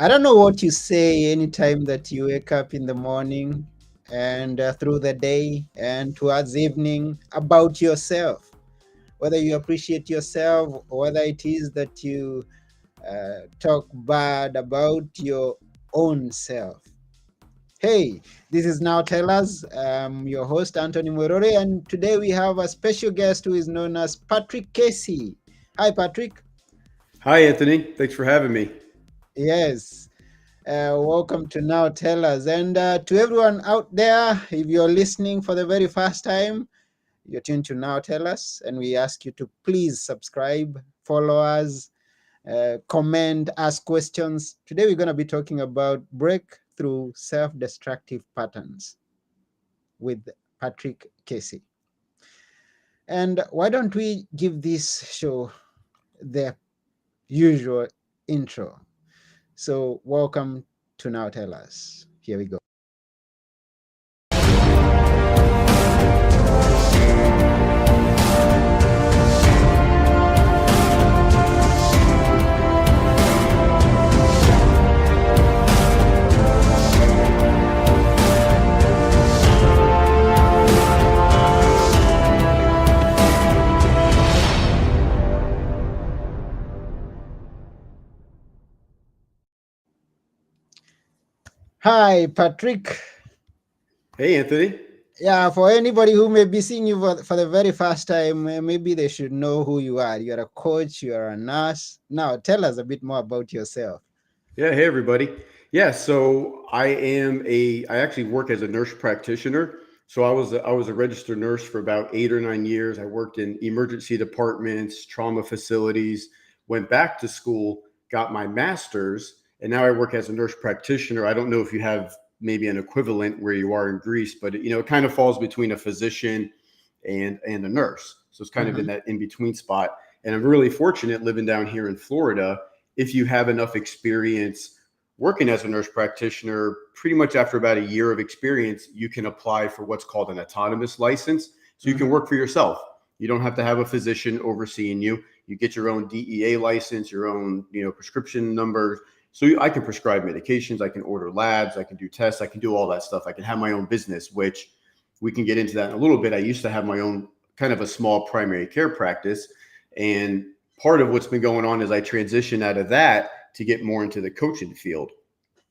I don't know what you say anytime that you wake up in the morning and through the day and towards evening about yourself, whether you appreciate yourself or whether it is that you talk bad about your own self. Hey, this is Now Tell Us. I'm your host, Anthony Morore, and today we have a special guest who is known as Patrick Casey. Hi, Patrick. Hi, Anthony. Thanks for having me. Yes. Welcome to Now Tell Us. And to everyone out there, if you're listening for the very first time, you're tuned to Now Tell Us, and we ask you to please subscribe, follow us, comment, ask questions. Today, we're going to be talking about breakthrough self destructive patterns with Patrick Casey. And why don't we give this show the usual intro? So, welcome to Now Tell Us. Here we go. Hi, Patrick. Hey, Anthony. Yeah, for anybody who may be seeing you for the very first time, maybe they should know who you are. You're a coach, you're a nurse. Now, tell us a bit more about yourself. Yeah, hey, everybody. Yeah, so I actually work as a nurse practitioner. So I was a registered nurse for about 8 or 9 years. I worked in emergency departments, trauma facilities, went back to school, got my master's, and now I work as a nurse practitioner. I don't know if you have maybe an equivalent where you are in Greece, but it kind of falls between a physician and a nurse. So it's kind of in Mm-hmm. that in between spot. And I'm really fortunate living down here in Florida. If you have enough experience working as a nurse practitioner, pretty much after about a year of experience, you can apply for what's called an autonomous license. So you can Mm-hmm. work for yourself. You don't have to have a physician overseeing you. You get your own DEA license, your own prescription number. So I can prescribe medications, I can order labs, I can do tests, I can do all that stuff. I can have my own business, which we can get into that in a little bit. I used to have my own kind of a small primary care practice. And part of what's been going on is I transitioned out of that to get more into the coaching field.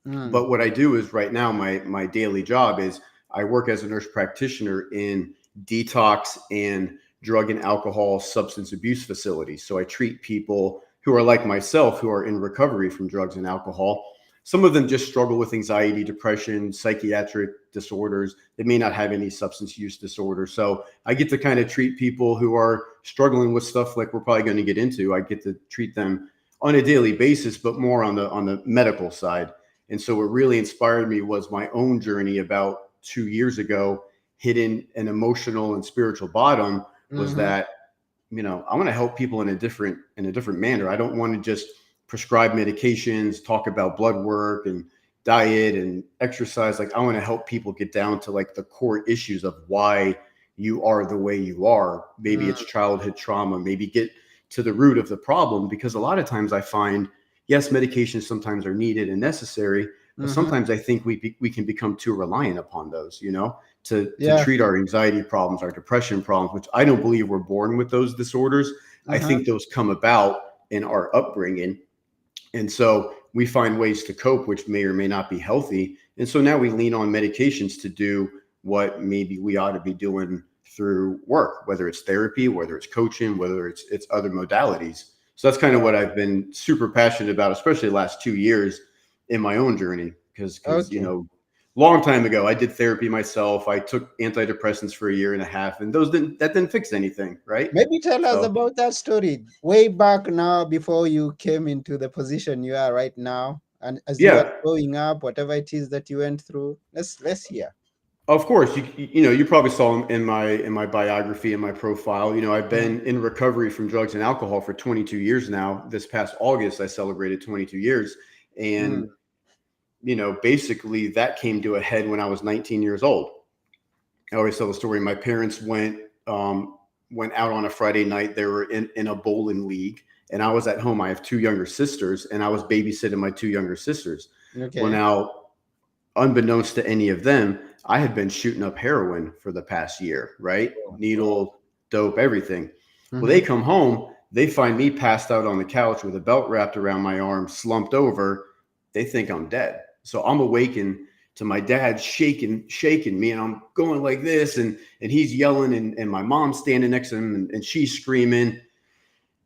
Mm. But what I do is right now, my daily job is I work as a nurse practitioner in detox and drug and alcohol substance abuse facilities. So I treat people who are like myself, who are in recovery from drugs and alcohol. Some of them just struggle with anxiety, depression, psychiatric disorders. They may not have any substance use disorder. So I get to kind of treat people who are struggling with stuff like we're probably going to get into. I get to treat them on a daily basis, but more on the medical side. And so what really inspired me was my own journey about 2 years ago, hitting an emotional and spiritual bottom. Was Mm-hmm. that I want to help people in a different manner. I don't want to just prescribe medications, talk about blood work and diet and exercise. Like I want to help people get down to like the core issues of why you are the way you are. Maybe it's childhood trauma, maybe get to the root of the problem, because a lot of times I find, yes, medications sometimes are needed and necessary, but Mm-hmm. sometimes I think we can become too reliant upon those, to Yeah. treat our anxiety problems, our depression problems, which I don't believe we're born with those disorders. I Uh-huh. think those come about in our upbringing. And so we find ways to cope, which may or may not be healthy. And so now we lean on medications to do what maybe we ought to be doing through work, whether it's therapy, whether it's coaching, whether it's other modalities. So that's kind of what I've been super passionate about, especially the last 2 years in my own journey. Because Okay. long time ago I did therapy myself. I took antidepressants for a year and a half, and that didn't fix anything, right? Maybe tell us So about that story way back now before you came into the position you are right now. And as you are yeah. growing up, whatever it is that you went through, let's hear. Of course, you probably saw in my biography, in my profile. I've Mm-hmm. been in recovery from drugs and alcohol for 22 years now. This past August, I celebrated 22 years, and Mm. basically that came to a head when I was 19 years old. I always tell the story. My parents went out on a Friday night. They were in a bowling league, and I was at home. I have two younger sisters, and I was babysitting my two younger sisters. Well, Okay. now, unbeknownst to any of them, I had been shooting up heroin for the past year, right? Oh, wow. Needle, dope, everything. Well, they Mm-hmm. come home, they find me passed out on the couch with a belt wrapped around my arm, slumped over. They think I'm dead. So I'm awakened to my dad shaking me, and I'm going like this, and he's yelling, and my mom's standing next to him, and she's screaming.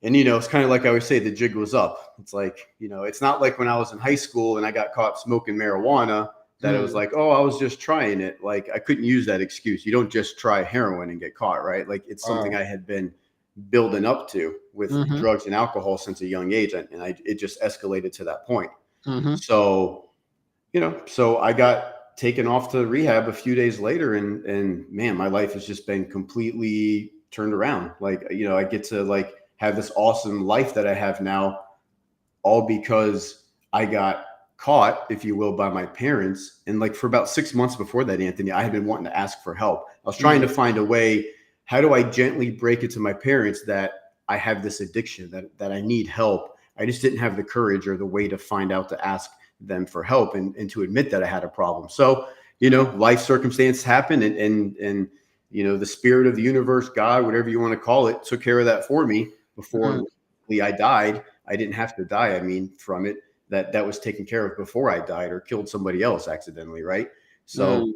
And it's kind of like I always say, the jig was up. It's like, it's not like when I was in high school and I got caught smoking marijuana that it was Mm. like, oh, I was just trying it. Like, I couldn't use that excuse. You don't just try heroin and get caught, right? Like, it's something Wow. I had been building up to with Mm-hmm. drugs and alcohol since a young age, and it just escalated to that point. Mm-hmm. So, so I got taken off to rehab a few days later, and man, my life has just been completely turned around. Like, I get to like have this awesome life that I have now, all because I got caught, if you will, by my parents. And like for about 6 months before that, Anthony, I had been wanting to ask for help. I was trying Mm. to find a way. How do I gently break it to my parents that I have this addiction, that I need help? I just didn't have the courage or the way to find out to ask them for help, and to admit that I had a problem. So, life circumstance happened, and the spirit of the universe, God, whatever you want to call it, took care of that for me Mm. before I died. I didn't have to die. I mean, from it, that was taken care of before I died or killed somebody else accidentally, right? Mm.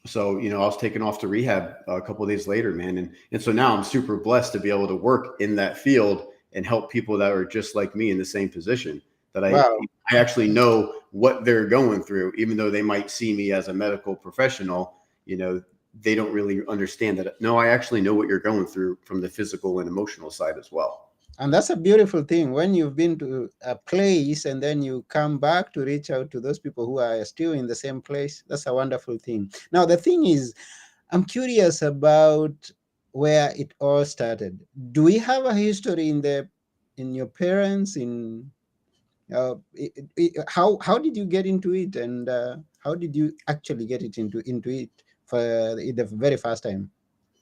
So I was taken off to rehab a couple of days later, man, and so now I'm super blessed to be able to work in that field and help people that are just like me in the same position. That Wow. I actually know what they're going through, even though they might see me as a medical professional. You know, they don't really understand that. No, I actually know what you're going through from the physical and emotional side as well. And that's a beautiful thing when you've been to a place and then you come back to reach out to those people who are still in the same place. That's a wonderful thing. Now, the thing is, I'm curious about where it all started. Do we have a history in your parents in how did you get into it, and how did you actually get it into it for the very first time?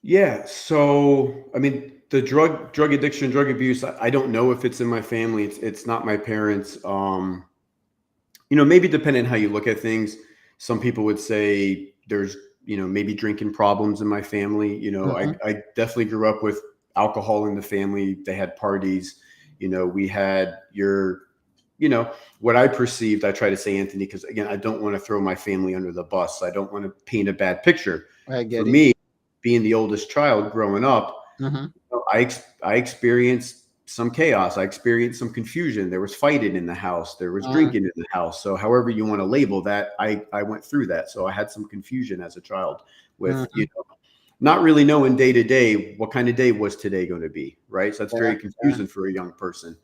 Yeah. So, I mean, the drug addiction, drug abuse, I don't know if it's in my family. It's not my parents. Maybe depending on how you look at things, some people would say there's, maybe drinking problems in my family. Mm-hmm. I definitely grew up with alcohol in the family. They had parties. We had you know, what I perceived, I try to say, Anthony, because again, I don't want to throw my family under the bus. I don't want to paint a bad picture. I For get it. me, being the oldest child growing up, Mm-hmm. I experienced some chaos. I experienced some confusion. There was fighting in the house. There was Mm-hmm. drinking in the house. So, however you want to label that, I went through that. So, I had some confusion as a child with not really knowing day to day what kind of day was today going to be, right? So that's Yeah, very yeah. confusing for a young person.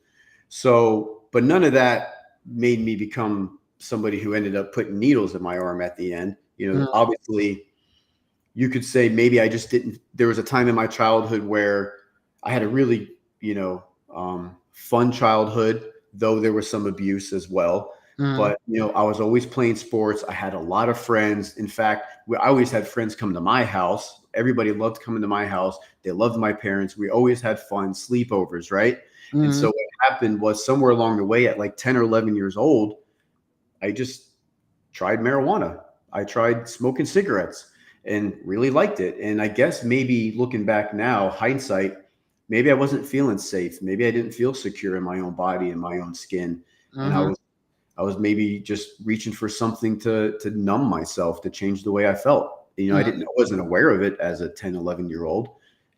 So, but none of that made me become somebody who ended up putting needles in my arm at the end. Obviously, you could say maybe I just didn't. There was a time in my childhood where I had a really, fun childhood, though there was some abuse as well. Mm-hmm. But I was always playing sports. I had a lot of friends. In fact, I always had friends come to my house. Everybody loved coming to my house. They loved my parents. We always had fun sleepovers, right? And Mm-hmm. so what happened was somewhere along the way, at like 10 or 11 years old, I just tried marijuana. I tried smoking cigarettes and really liked it. And I guess maybe looking back now, hindsight, maybe I wasn't feeling safe. Maybe I didn't feel secure in my own body and my own skin. And Mm-hmm. I was maybe just reaching for something to numb myself, to change the way I felt. I wasn't aware of it as a 10, 11-year old.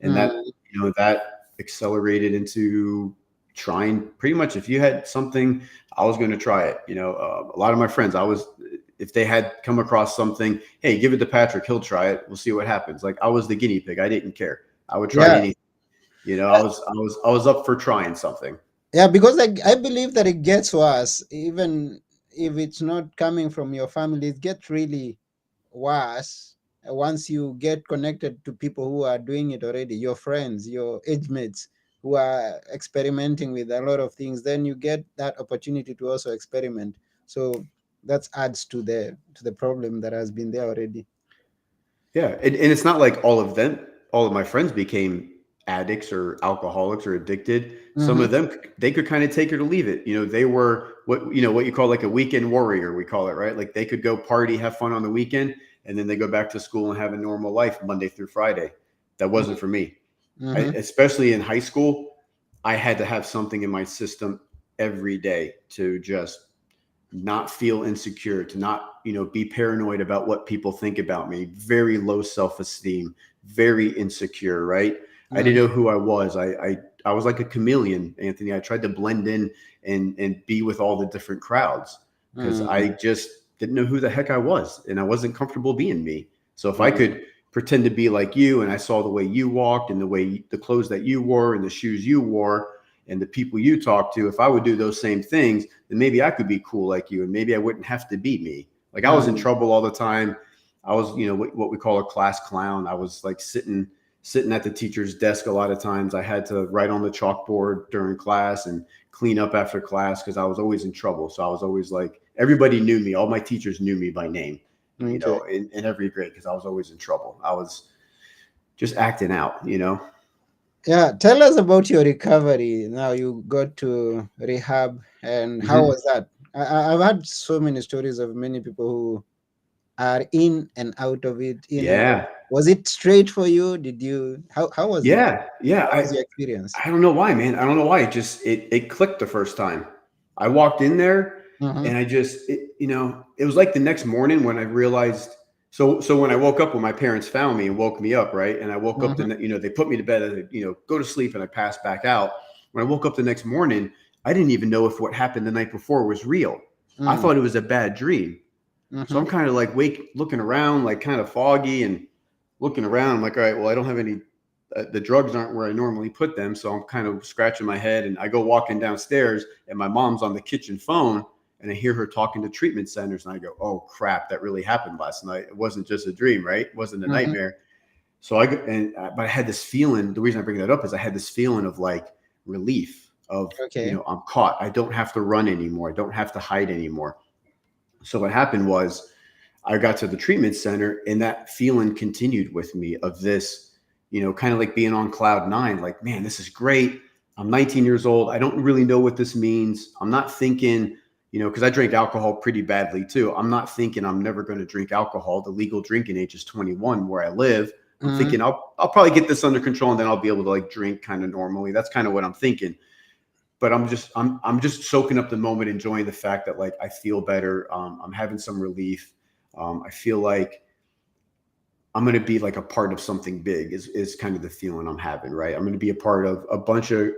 And Mm-hmm. that accelerated into trying pretty much if you had something, I was going to try it. A lot of my friends, if they had come across something, hey, give it to Patrick, he'll try it. We'll see what happens. Like I was the guinea pig. I didn't care. I would try Yeah. anything. I was up for trying something. Yeah, because I believe that it gets worse. Even if it's not coming from your family, it gets really worse once you get connected to people who are doing it already, your friends, your age mates who are experimenting with a lot of things. Then you get that opportunity to also experiment. So that adds to the problem that has been there already. Yeah, and it's not like all of my friends became addicts or alcoholics or addicted. Some Mm-hmm. of them, they could kind of take it or leave it. They were what you call like a weekend warrior, we call it, right? Like they could go party, have fun on the weekend, and then they go back to school and have a normal life Monday through Friday. That wasn't for me. Mm-hmm. Especially in high school, I had to have something in my system every day to just not feel insecure, to not, be paranoid about what people think about me, very low self-esteem, very insecure, right? I didn't Mm-hmm. know who I was. I was like a chameleon, Anthony. I tried to blend in and be with all the different crowds because I just didn't know who the heck I was, and I wasn't comfortable being me. So if I could pretend to be like you, and I saw the way you walked and the clothes that you wore and the shoes you wore and the people you talked to, if I would do those same things, then maybe I could be cool like you, and maybe I wouldn't have to be me. Like I was in trouble all the time. I was, what we call a class clown. I was like sitting at the teacher's desk a lot of times. I had to write on the chalkboard during class and clean up after class because I was always in trouble. So I was always like, everybody knew me. All my teachers knew me by name, Okay. in every grade because I was always in trouble. I was just acting out. Yeah, tell us about your recovery. Now you got to rehab, and how Hmm. was that? I've had so many stories of many people who are in and out of it. Yeah. Was it straight for you? Did you? How was it? Yeah. Yeah. How was your experience? I don't know why, man. I don't know why. It clicked the first time. I walked in there Mm-hmm. and it was like the next morning when I realized. So when I woke up, when my parents found me and woke me up, right? And I woke up, Mm-hmm. they put me to bed, go to sleep, and I passed back out. When I woke up the next morning, I didn't even know if what happened the night before was real. I Mm-hmm. thought it was a bad dream. So I'm kind of like looking around, like kind of foggy and looking around. I'm like, all right, well, I don't have any, the drugs aren't where I normally put them. So I'm kind of scratching my head and I go walking downstairs and my mom's on the kitchen phone and I hear her talking to treatment centers. And I go, oh crap, that really happened last night. It wasn't just a dream, right? It wasn't a Mm-hmm. nightmare. So but I had this feeling. The reason I bring that up is I had this feeling of like relief of, Okay. I'm caught. I don't have to run anymore. I don't have to hide anymore. So what happened was I got to the treatment center and that feeling continued with me of this, kind of like being on cloud nine, like, man, this is great. I'm 19 years old. I don't really know what this means. I'm not thinking, because I drank alcohol pretty badly too. I'm not thinking I'm never going to drink alcohol. The legal drinking age is 21 where I live. I'm Mm-hmm. thinking I'll probably get this under control and then I'll be able to like drink kind of normally. That's kind of what I'm thinking. But I'm just soaking up the moment, enjoying the fact that like I feel better. I'm having some relief. I feel like I'm going to be like a part of something big is kind of the feeling I'm having, right? I'm going to be a part of a bunch of,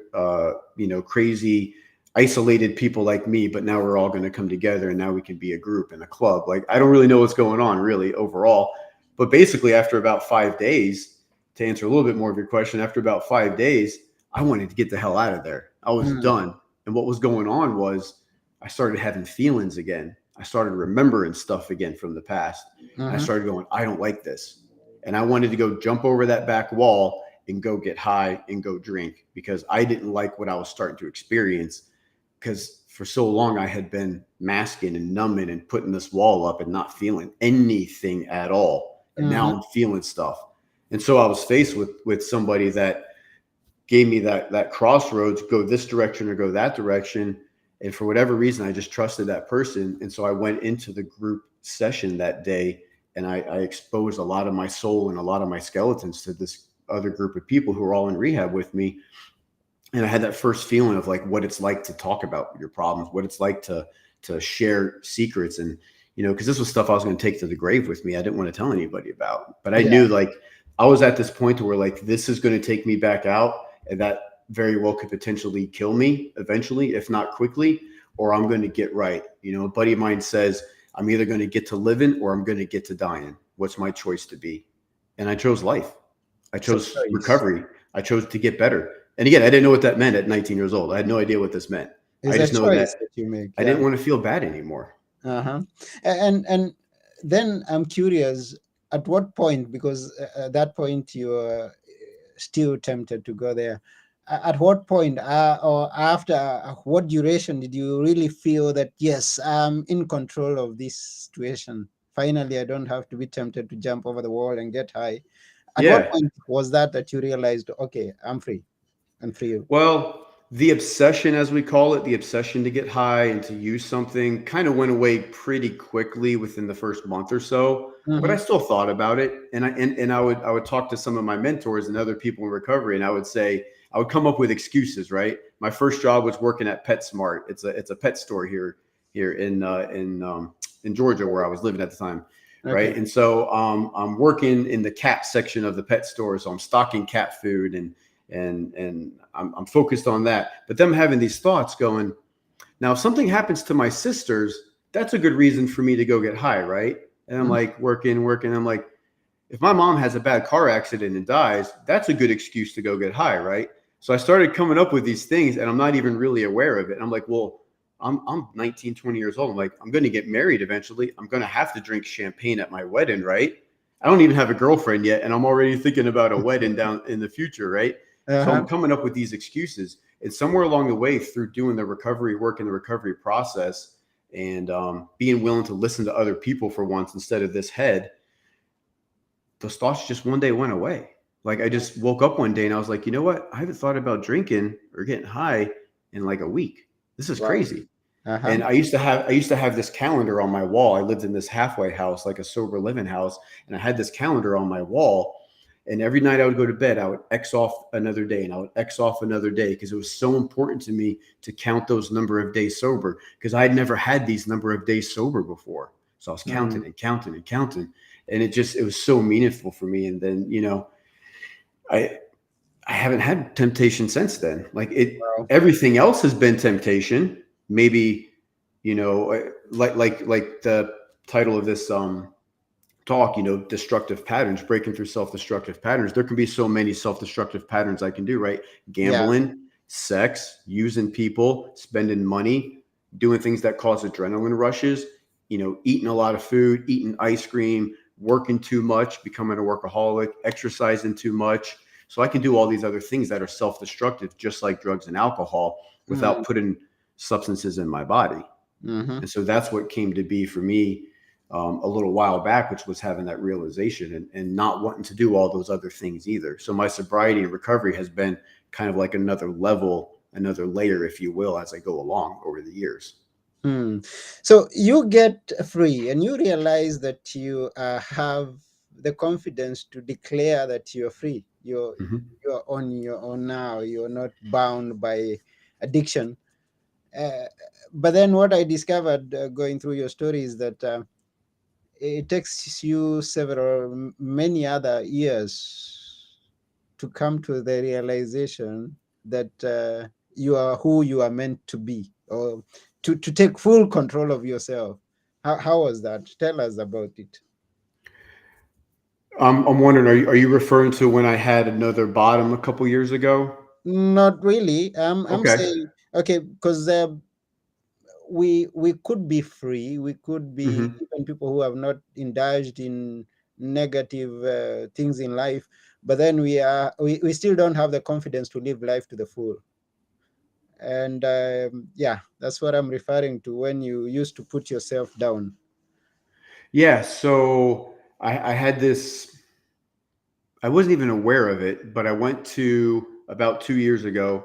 crazy, isolated people like me, but now we're all going to come together and now we can be a group and a club. Like, I don't really know what's going on really overall, but basically after about 5 days, to answer a little bit more of your question, after about 5 days, I wanted to get the hell out of there. I was done. And what was going on was I started having feelings again. I started remembering stuff again from the past. And I Mm-hmm. started going, I don't like this. And I wanted to go jump over that back wall and go get high and go drink because I didn't like what I was starting to experience because for so long I had been masking and numbing and putting this wall up and not feeling anything at all. And Mm-hmm. now I'm feeling stuff. And so I was faced with somebody that gave me that crossroads, go this direction or go that direction. And for whatever reason, I just trusted that person. And so I went into the group session that day and I exposed a lot of my soul and a lot of my skeletons to this other group of people who were all in rehab with me. And I had that first feeling of like what it's like to talk about your problems, what it's like to share secrets. And, because this was stuff I was going to take to the grave with me. I didn't want to tell anybody about, but I Yeah. knew like I was at this point where like this is going to take me back out and that very well could potentially kill me eventually, if not quickly, or I'm going to get right. A buddy of mine says, I'm either going to get to living or I'm going to get to dying. What's my choice to be? And I chose life. I It's a chose choice. recovery. I chose to get better. And again, I didn't know what that meant at 19 years old. I had no idea what this meant. I It's a just know that choice that you make. I Yeah. didn't want to feel bad anymore. Uh-huh. And then I'm curious, at what point, because at that point you are still tempted to go there. At what point or after what duration did you really feel that, yes, I'm in control of this situation? Finally, I don't have to be tempted to jump over the wall and get high. At what Yeah. point was that you realized, okay, I'm free and free? Well, the obsession, as we call it, the obsession to get high and to use something kind of went away pretty quickly within the first month or so. But I Mm-hmm. still thought about it. And I would talk to some of my mentors and other people in recovery, and I would say, I would come up with excuses, right? My first job was working at PetSmart. It's a pet store here in Georgia where I was living at the time, right? Okay. And so I'm working in the cat section of the pet store, so I'm stocking cat food and I'm focused on that. But them having these thoughts going, now if something happens to my sisters, that's a good reason for me to go get high, right? And I'm Mm-hmm. like working. I'm like, if my mom has a bad car accident and dies, that's a good excuse to go get high, right? So I started coming up with these things and I'm not even really aware of it. And I'm like, well, I'm 19, 20 years old. I'm like, I'm going to get married eventually. I'm going to have to drink champagne at my wedding, right? I don't even have a girlfriend yet. And I'm already thinking about a wedding down in the future, right? So I'm Uh-huh. coming up with these excuses. And somewhere along the way through doing the recovery work in the recovery process and being willing to listen to other people for once instead of this head, those thoughts just one day went away. Like I just woke up one day and I was like, you know what? I haven't thought about drinking or getting high in like a week. This is Wow. crazy. Uh-huh. And I used to have this calendar on my wall. I lived in this halfway house, like a sober living house, and I had this calendar on my wall. And every night I would go to bed, I would X off another day and I would X off another day because it was so important to me to count those number of days sober because I had never had these number of days sober before. So I was Mm. counting and counting and counting. And it was so meaningful for me. And then, I I haven't had temptation since then. Like Wow. everything else has been temptation. Maybe, like the title of this talk, destructive patterns, breaking through self-destructive patterns. There can be so many self-destructive patterns I can do, right? Yeah. Gambling, sex, using people, spending money, doing things that cause adrenaline rushes, eating a lot of food, eating ice cream, working too much, becoming a workaholic, exercising too much. So I can do all these other things that are self-destructive, just like drugs and alcohol, Mm. without putting substances in my body. Mm-hmm. And so that's what came to be for me a little while back, which was having that realization and not wanting to do all those other things either. So my sobriety and recovery has been kind of like another level, another layer, if you will, as I go along over the years. Hmm. So you get free and you realize that you have the confidence to declare that you're free. Mm-hmm. You're on your own now. You're not bound by addiction. Uh, but then what I discovered going through your story is that it takes you many other years to come to the realization that you are who you are meant to be, or to take full control of yourself. How was that? Tell us about it. I'm wondering, are you referring to when I had another bottom a couple years ago? Not really. I'm Okay. saying, okay, because we could be free. We could be Mm-hmm. even people who have not indulged in negative things in life, but then we still don't have the confidence to live life to the full. And yeah, that's what I'm referring to when you used to put yourself down. Yeah. So I had this. I wasn't even aware of it, but I went to about 2 years ago.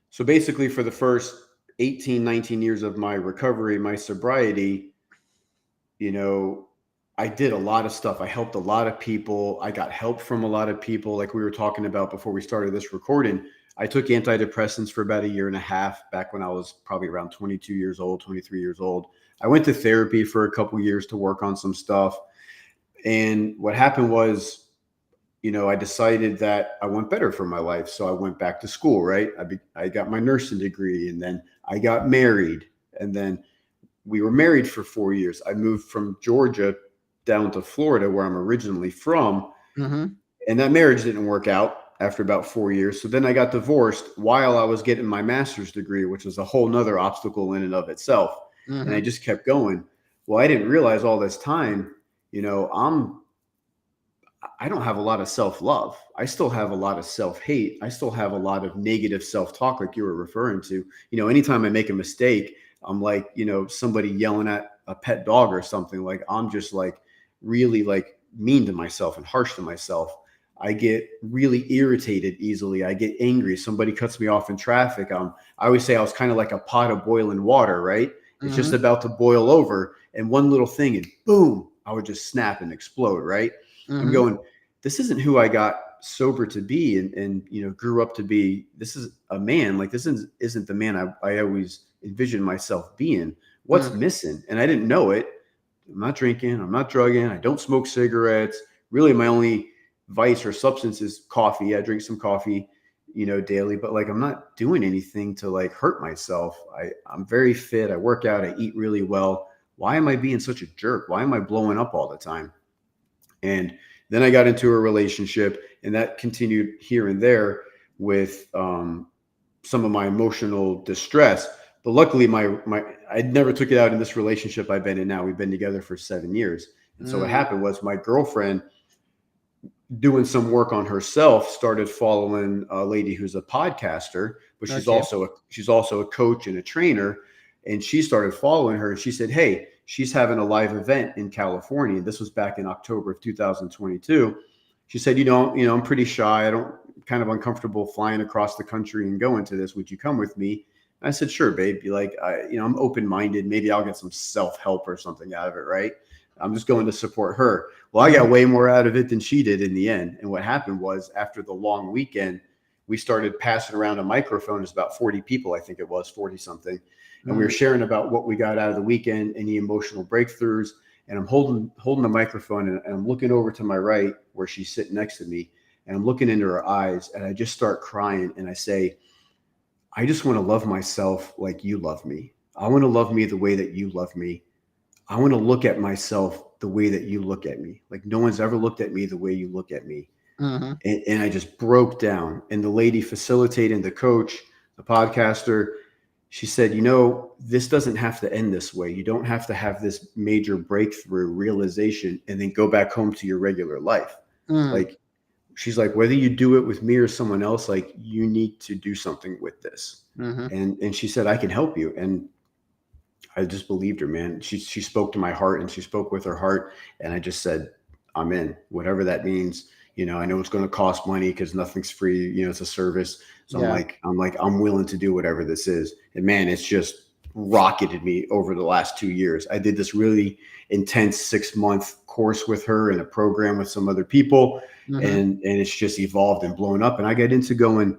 So basically, for the first 18, 19 years of my recovery, my sobriety, you know, I did a lot of stuff. I helped a lot of people. I got help from a lot of people, like we were talking about before we started this recording. I took antidepressants for about a year and a half back when I was probably around 22 years old, 23 years old. I went to therapy for a couple years to work on some stuff. And what happened was, I decided that I want better for my life. So I went back to school, right? I got my nursing degree and then I got married. And then we were married for 4 years. I moved from Georgia down to Florida, where I'm originally from. Mm-hmm. And that marriage didn't work out after about 4 years. So then I got divorced while I was getting my master's degree, which was a whole nother obstacle in and of itself. And I Mm-hmm. just kept going. Well, I didn't realize all this time, you know, I'm I don't have a lot of self love. I still have a lot of self hate. I still have a lot of negative self talk, like you were referring to. Anytime I make a mistake, I'm like, somebody yelling at a pet dog or something. Like, I'm just like really like mean to myself and harsh to myself. I get really irritated easily. I get angry. Somebody cuts me off in traffic. I always say I was kind of like a pot of boiling water, right? It's just Mm-hmm. about to boil over, and one little thing, and boom, I would just snap and explode, right? I'm Mm-hmm. going, this isn't who I got sober to be, and grew up to be. This is a man. Like, this isn't the man I always envisioned myself being. What's Mm-hmm. missing? And I didn't know it. I'm not drinking. I'm not drugging. I don't smoke cigarettes. Really, my only vice or substance is coffee. I drink some coffee, daily, but like, I'm not doing anything to like hurt myself. I'm very fit. I work out. I eat really well. Why am I being such a jerk? Why am I blowing up all the time? And then I got into a relationship, and that continued here and there with some of my emotional distress. But luckily, I never took it out in this relationship I've been in now. We've been together for 7 years. And so what Mm-hmm. happened was my girlfriend, doing some work on herself, started following a lady who's a podcaster, but Okay. she's also a coach and a trainer. And she started following her, and she said, hey, she's having a live event in California. This was back in October of 2022. She said, I'm pretty shy. I don't kind of uncomfortable flying across the country and going to this. Would you come with me? And I said, sure, babe. Be like, I'm open-minded. Maybe I'll get some self-help or something out of it, right? I'm just going to support her. Well, I Mm-hmm. got way more out of it than she did in the end. And what happened was, after the long weekend, we started passing around a microphone. It's about 40 people, I think it was 40 something. And we were sharing about what we got out of the weekend, any emotional breakthroughs. And I'm holding the microphone, and I'm looking over to my right where she's sitting next to me. And I'm looking into her eyes, and I just start crying. And I say, I just want to love myself like you love me. I want to love me the way that you love me. I want to look at myself the way that you look at me. Like, no one's ever looked at me the way you look at me. Mm-hmm. And I just broke down. And the lady facilitating, the coach, the podcaster, she said, this doesn't have to end this way. You don't have to have this major breakthrough realization and then go back home to your regular life. Mm-hmm. Like, she's like, whether you do it with me or someone else, like, you need to do something with this. Mm-hmm. And she said, I can help you. And I just believed her, man. She spoke to my heart, and she spoke with her heart. And I just said, I'm in, whatever that means. I know it's going to cost money because nothing's free. It's a service. So Yeah. I'm willing to do whatever this is. And man, it's just rocketed me over the last 2 years. I did this really intense 6-month course with her in a program with some other people. Mm-hmm. And it's just evolved and blown up. And I got into going,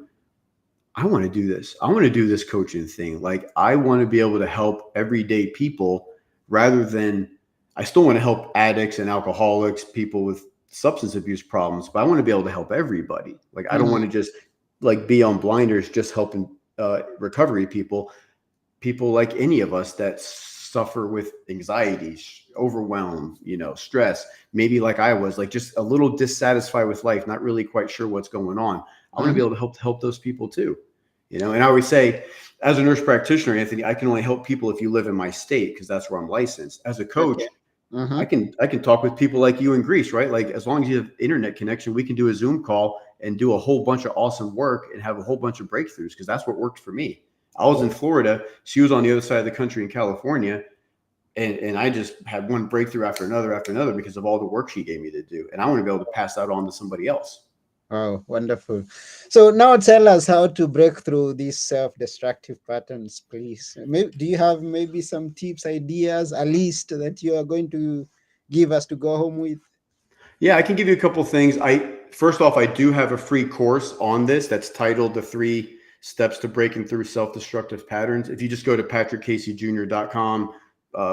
I want to do this. I want to do this coaching thing. Like, I want to be able to help everyday people rather than, I still want to help addicts and alcoholics, people with substance abuse problems, but I want to be able to help everybody. Like, I don't Mm-hmm. want to just like be on blinders, just helping recovery people like any of us that suffer with anxiety, overwhelm, stress, maybe like I was, like, just a little dissatisfied with life, not really quite sure what's going on. I want to be Mm-hmm. able to help those people too. And I always say, as a nurse practitioner, Anthony, I can only help people if you live in my state, because that's where I'm licensed. As a coach, Okay. Mm-hmm. I can talk with people like you in Greece, right? Like, as long as you have internet connection, we can do a Zoom call and do a whole bunch of awesome work and have a whole bunch of breakthroughs, because that's what worked for me. I was in Yeah. Florida. She was on the other side of the country in California. And I just had one breakthrough after another because of all the work she gave me to do. And I want to be able to pass that on to somebody else. Oh, wonderful. So now tell us how to break through these self-destructive patterns, please. Do you have maybe some tips, ideas, a list that you are going to give us to go home with? Yeah, I can give you a couple things. First off, I do have a free course on this that's titled The 3 Steps to Breaking Through Self-Destructive Patterns. If you just go to patrickcaseyjr.com,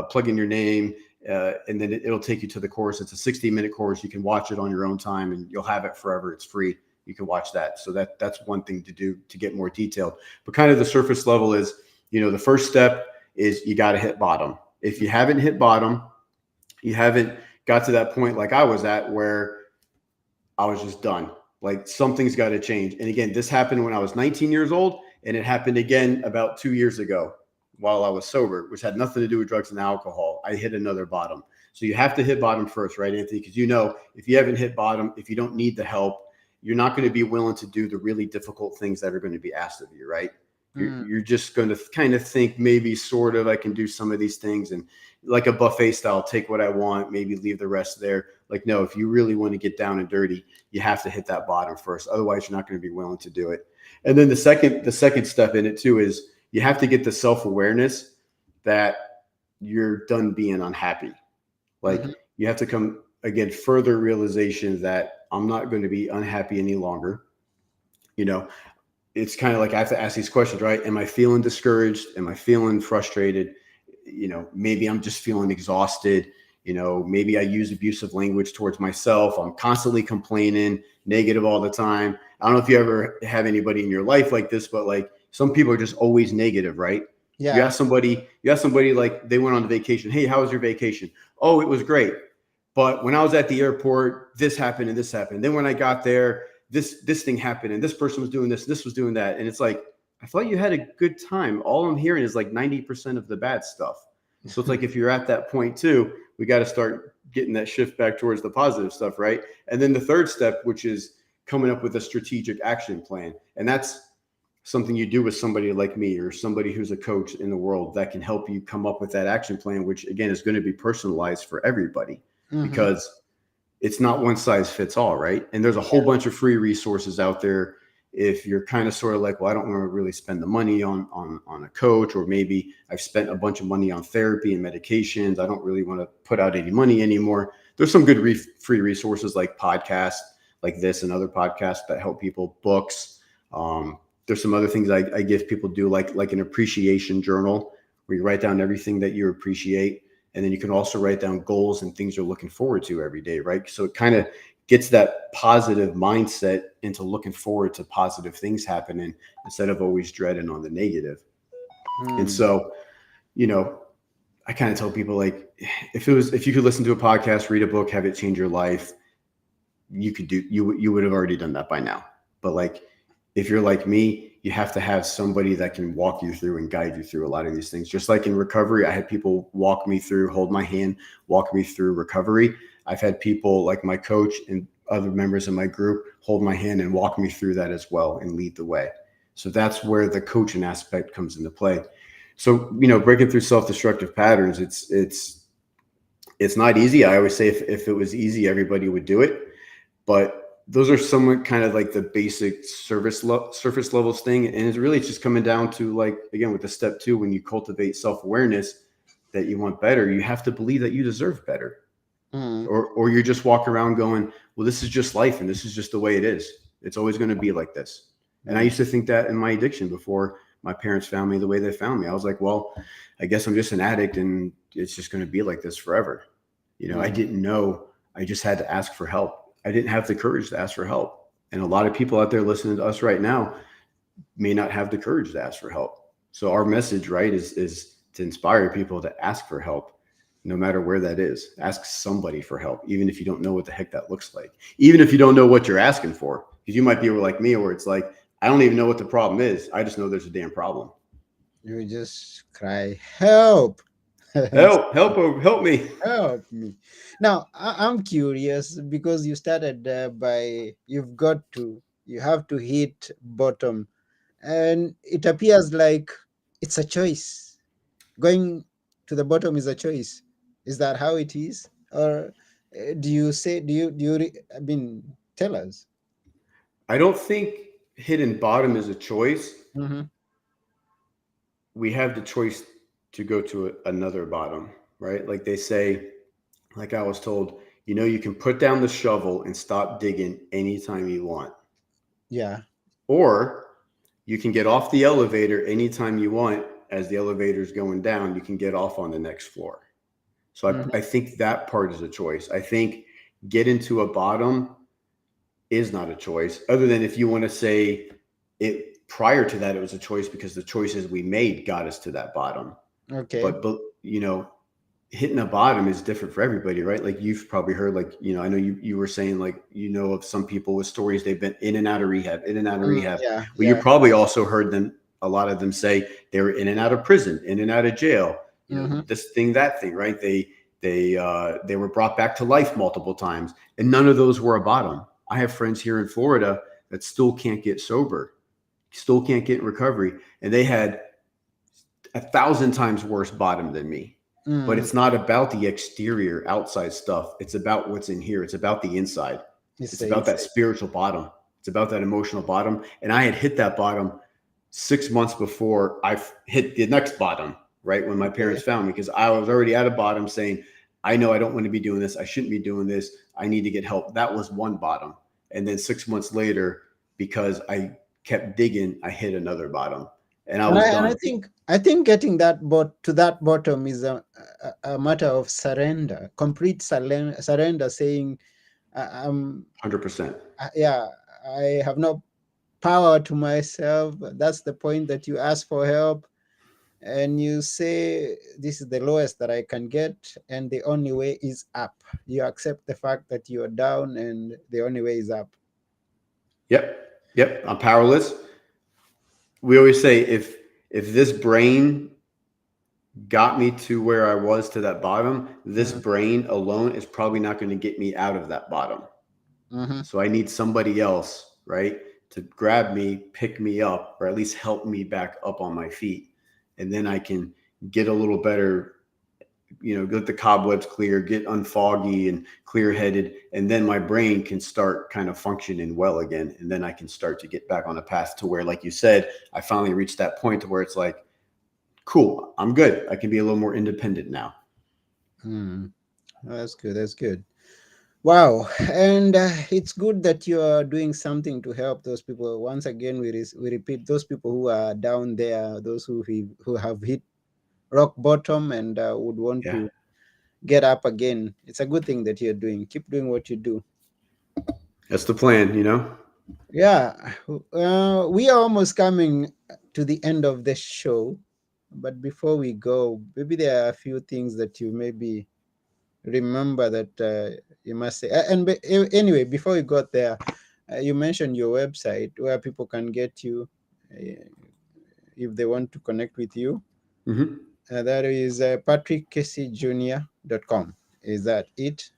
plug in your name, and then it'll take you to the course. It's a 60-minute course. You can watch it on your own time, and you'll have it forever. It's free. You can watch that. So that's one thing to do to get more detailed. But kind of the surface level is, the first step is you got to hit bottom. If you haven't hit bottom, you haven't got to that point like I was at, where I was just done. Like, something's got to change. And again, this happened when I was 19 years old, and it happened again about 2 years ago while I was sober, which had nothing to do with drugs and alcohol. I hit another bottom. So you have to hit bottom first, right, Anthony? Because if you haven't hit bottom, if you don't need the help, you're not going to be willing to do the really difficult things that are going to be asked of you, right? Mm. You're just going to kind of think maybe sort of I can do some of these things, and like a buffet style, take what I want, maybe leave the rest there. Like, no, if you really want to get down and dirty, you have to hit that bottom first. Otherwise, you're not going to be willing to do it. And then the second step in it too is you have to get the self-awareness that you're done being unhappy. Like, Mm-hmm. you have to come again further realization that I'm not going to be unhappy any longer. You know, it's kind of like I have to ask these questions, right? Am I feeling discouraged? Am I feeling frustrated? Maybe I'm just feeling exhausted. Maybe I use abusive language towards myself. I'm constantly complaining, negative all the time. I don't know if you ever have anybody in your life like this, but like some people are just always negative, right? You Yeah. ask somebody, like they went on vacation. Hey, how was your vacation? Oh, it was great. But when I was at the airport, this happened and this happened. Then when I got there, this thing happened and this person was doing this was doing that. And it's like, I thought you had a good time. All I'm hearing is like 90% of the bad stuff. So it's like if you're at that point too, we got to start getting that shift back towards the positive stuff, right? And then the third step, which is coming up with a strategic action plan. And that's something you do with somebody like me or somebody who's a coach in the world that can help you come up with that action plan, which again is going to be personalized for everybody Mm-hmm. because it's not one size fits all, right? And there's a whole bunch of free resources out there. If you're kind of sort of like, well, I don't want to really spend the money on a coach, or maybe I've spent a bunch of money on therapy and medications, I don't really want to put out any money anymore. There's some good free resources like podcasts like this and other podcasts that help people, books. There's some other things I give people do, like an appreciation journal where you write down everything that you appreciate. And then you can also write down goals and things you're looking forward to every day, right? So it kind of gets that positive mindset into looking forward to positive things happening instead of always dreading on the negative. And Mm. so, you know, I kind of tell people like, if you could listen to a podcast, read a book, have it change your life, you would have already done that by now. But like, if you're like me, you have to have somebody that can walk you through and guide you through a lot of these things. Just like in recovery, I had people walk me through, hold my hand, walk me through recovery. I've had people like my coach and other members of my group hold my hand and walk me through that as well and lead the way. So that's where the coaching aspect comes into play. So, breaking through self-destructive patterns, it's not easy. I always say if it was easy, everybody would do it. But those are somewhat kind of like the basic surface levels thing. And it's really just coming down to, like, again, with the step 2, when you cultivate self-awareness that you want better, you have to believe that you deserve better. Mm. Or you just walk around going, well, this is just life and this is just the way it is. It's always going to be like this. And I Mm. used to think that in my addiction before my parents found me the way they found me. I was like, well, I guess I'm just an addict and it's just going to be like this forever. I Mm. didn't know. I just had to ask for help. I didn't have the courage to ask for help. And a lot of people out there listening to us right now may not have the courage to ask for help. So our message, right, is to inspire people to ask for help, no matter where that is. Ask somebody for help, even if you don't know what the heck that looks like. Even if you don't know what you're asking for, because you might be like me, where it's like, I don't even know what the problem is. I just know there's a damn problem. You just cry, help. Help! Help me! Help me. Now, I'm curious because you started by you have to hit bottom, and it appears like it's a choice. Going to the bottom is a choice. Is that how it is? Or I mean, tell us. I don't think hitting bottom is a choice. Mm-hmm. We have the choice to go to another bottom, right? Like they say, like I was told, you can put down the shovel and stop digging anytime you want. Yeah. Or you can get off the elevator anytime you want. As the elevator is going down, you can get off on the next floor. So Mm-hmm. I think that part is a choice. I think getting to a bottom is not a choice, other than if you want to say it prior to that, it was a choice because the choices we made got us to that bottom. Okay. But hitting a bottom is different for everybody, right? Like you've probably heard, like, I know you were saying, like, of some people with stories, they've been in and out of rehab, in and out of Mm, rehab. yeah. Well, you Yeah. probably also heard them, a lot of them say they were in and out of prison, in and out of jail, Mm-hmm. this thing, that thing, right? They were brought back to life multiple times, and none of those were a bottom. I have friends here in Florida that still can't get sober. still can't get in recovery, and they had 1,000 times worse bottom than me. But Mm. it's not about the exterior outside stuff. It's about what's in here. It's about the inside. It's It's the about that inside. spiritual bottom. It's about that emotional bottom. And I had hit that bottom 6 months before I hit the next bottom, right? When my Okay. parents found me, because I was already at a bottom saying, I know I don't want to be doing this. I shouldn't be doing this. I need to get help. That was one bottom. And then 6 months later, because I kept digging, I hit another bottom and I And was I done. think getting that to that bottom is a matter of surrender, complete surrender, saying, I'm 100%. yeah, I have no power to myself. That's the point that you ask for help and you say, this is the lowest that I can get, and the only way is up. You accept the fact that you're down, and the only way is up. Yep. Yep. I'm powerless. We always say if this brain got me to where I was to that bottom, this Mhm. brain alone is probably not going to get me out of that bottom. Mhm. So I need somebody else, right, to grab me, pick me up, or at least help me back up on my feet. And then I can get a little better, get the cobwebs clear, get unfoggy and clear headed. And then my brain can start kind of functioning well again. And then I can start to get back on a path to where, like you said, I finally reached that point to where it's like, cool, I'm good. I can be a little more independent now. Mm. That's good. That's good. Wow. And it's good that you are doing something to help those people. Once again, we repeat, those people who are down there, those who have hit rock bottom and would want Yeah, to get up again. It's a good thing that you're doing. Keep doing what you do. that's the plan. Yeah, we are almost coming to the end of the show. But before we go, maybe there are a few things that you maybe remember that you must say. Anyway, before we got there, you mentioned your website where people can get you if they want to connect with you. Hmm. That is patrickcaseyjr.com. Is that it?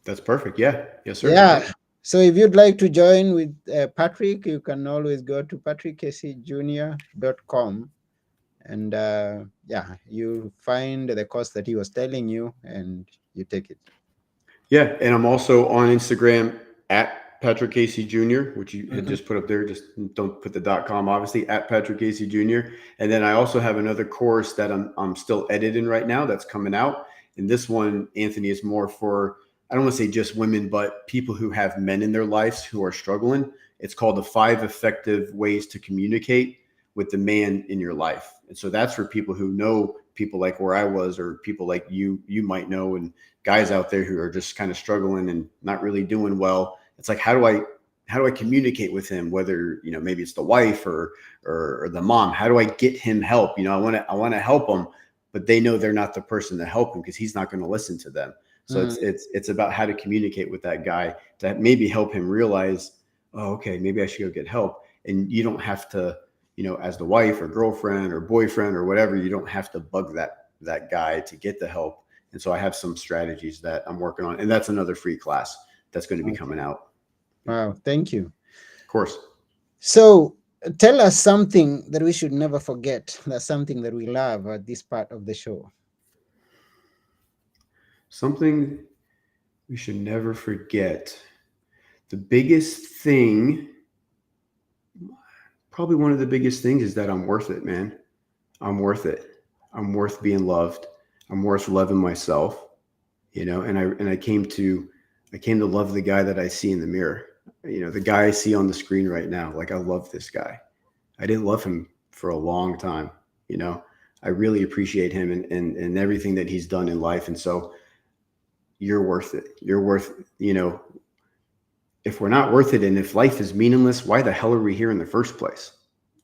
That's perfect. Yeah. Yes, sir. Yeah. Yep. So if you'd like to join with Patrick, you can always go to patrickcaseyjr.com, and yeah, you find the course that he was telling you and you take it. Yeah, and I'm also on Instagram at Patrick Casey Jr., which you had Mhm. just put up there. Just don't put the .com, obviously, at Patrick Casey Jr. And then I also have another course that I'm still editing right now that's coming out. And this one, Anthony, is more for, I don't want to say just women, but people who have men in their lives who are struggling. It's called the 5 Effective Ways to Communicate with the Man in Your Life. And so that's for people who know people like where I was, or people like you might know, and guys out there who are just kind of struggling and not really doing well. It's like, how do I communicate with him? Whether, maybe it's the wife or the mom. How do I get him help? I want to help him, but they know they're not the person to help him because he's not going to listen to them. So Mm. it's about how to communicate with that guy to maybe help him realize, oh, okay, maybe I should go get help. And you don't have to, as the wife or girlfriend or boyfriend or whatever, you don't have to bug that guy to get the help. And so I have some strategies that I'm working on, and that's another free class that's going to be Okay. coming out. Yeah, Wow. Thank you. of course. So tell us something that we should never forget. That's something that we love at this part of the show. Something we should never forget. The biggest thing, probably one of the biggest things, is that I'm worth it, man. I'm worth it. I'm worth being loved. I'm worth loving myself. And I came to love the guy that I see in the mirror. The guy I see on the screen right now. Like, I love this guy. I didn't love him for a long time. You know, I really appreciate him and everything that he's done in life. And so you're worth it. You're worth, if we're not worth it and if life is meaningless, why the hell are we here in the first place?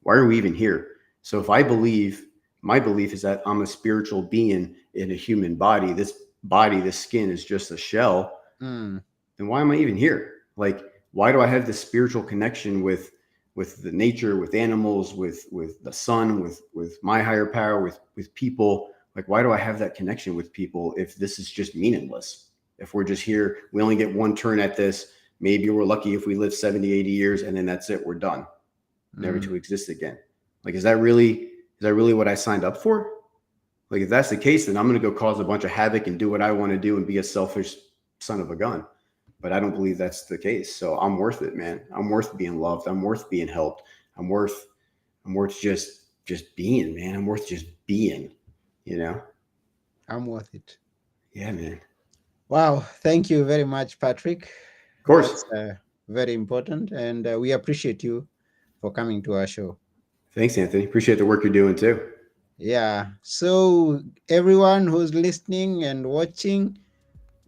Why are we even here? So if I believe, my belief is that I'm a spiritual being in a human body. This body, this skin is just a shell. Mm. Then why am I even here? Like, why do I have this spiritual connection with the nature, with animals, with the sun, with my higher power, with people? Like, why do I have that connection with people if this is just meaningless? If we're just here, we only get one turn at this. Maybe we're lucky if we live 70, 80 years, and then that's it, we're done. never to exist again. Like, is that really what I signed up for? Like, if that's the case, then I'm going to go cause a bunch of havoc and do what I want to do and be a selfish son of a gun. But I don't believe that's the case. So I'm worth it, man. I'm worth being loved. I'm worth being helped. I'm worth just being, man. I'm worth just being, you know? I'm worth it. Yeah, man. Wow. Thank you very much, Patrick. Of course. That's very important. And we appreciate you for coming to our show. Thanks, Anthony. Appreciate the work you're doing too. Yeah. So, everyone who's listening and watching,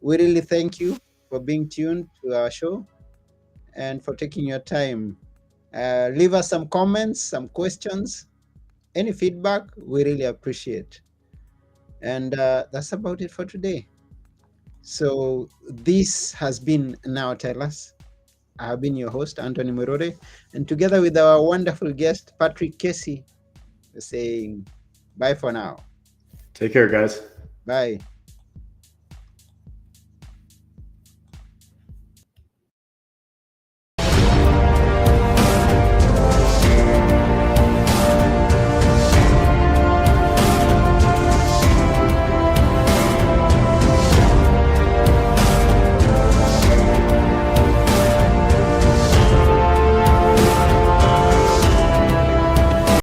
we really thank you for being tuned to our show and for taking your time. Leave us some comments, some questions, any feedback. We really appreciate. And that's about it for today. So, this has been Now Tell Us. I have been your host, Anthony Murore, and together with our wonderful guest, Patrick Casey, saying bye for now. Take care, guys. Bye.